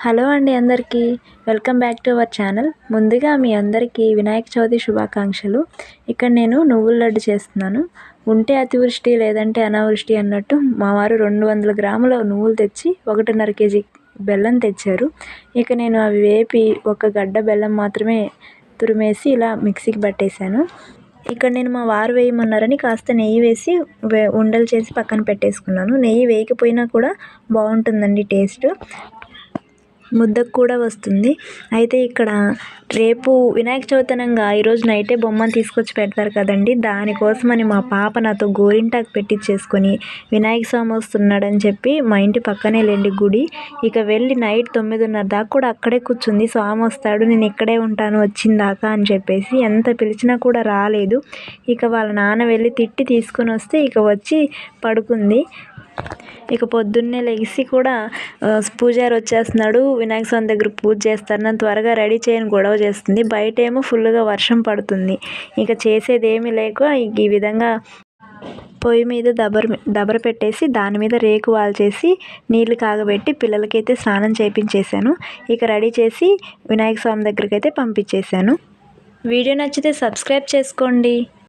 Hello అండి అందరికీ welcome back to our channel. ముందుగా మీ అందరికీ వినాయక చవితి శుభాకాంక్షలు. ఇక్కడ నేను నువ్వుల లడ్డు చేస్తున్నాను. ఉంటే అతివృష్టి లేదంటే అనావృష్టి అన్నట్టు మా వారు 200 గ్రాముల నువ్వులు తెచ్చి 1.5 కేజీ బెల్లం తెచ్చారు. ఇక నేను అవి వేపి ఒక గడ్డ బెల్లం మాత్రమే తురిమేసి ఇలా మిక్సీకి పట్టేశాను. ఇక్కడ నేను మా వారు వేయమన్నారని కాస్త నెయ్యి వేసి ఉండలు చేసి పక్కన పెట్టేసుకున్నాను. నెయ్యి వేయకపోయినా కూడా బాగుంటుందండి టేస్ట్, ముద్దకు కూడా వస్తుంది. అయితే ఇక్కడ రేపు వినాయక చవితి అనగా ఈరోజు నైటే బొమ్మను తీసుకొచ్చి పెడతారు కదండి, దానికోసమని మా పాప నాతో గోరింటాకు పెట్టించేసుకొని వినాయక స్వామి వస్తున్నాడని చెప్పి మా ఇంటి పక్కనే లేండి గుడి, ఇక వెళ్ళి నైట్ 9:30 దాకా కూడా అక్కడే కూర్చుంది. స్వామి వస్తాడు, నేను ఇక్కడే ఉంటాను వచ్చిందాకా అని చెప్పేసి ఎంత పిలిచినా కూడా రాలేదు. ఇక వాళ్ళ నాన్న వెళ్ళి తిట్టి తీసుకొని వస్తే ఇక వచ్చి పడుకుంది. ఇక పొద్దున్నే లెగిసి కూడా పూజారి వచ్చేస్తున్నాడు, వినాయక స్వామి దగ్గర పూజ చేస్తారు, నన్ను త్వరగా రెడీ చేయని గొడవ చేస్తుంది. బయట ఏమో ఫుల్గా వర్షం పడుతుంది. ఇక చేసేదేమీ లేక ఈ విధంగా పొయ్యి మీద దబర పెట్టేసి దాని మీద రేకు వాల్చేసి నీళ్లు కాగబెట్టి పిల్లలకైతే స్నానం చేయించేశాను. ఇక రెడీ చేసి వినాయక స్వామి దగ్గరికి అయితే పంపించేశాను. వీడియో నచ్చితే సబ్స్క్రైబ్ చేసుకోండి.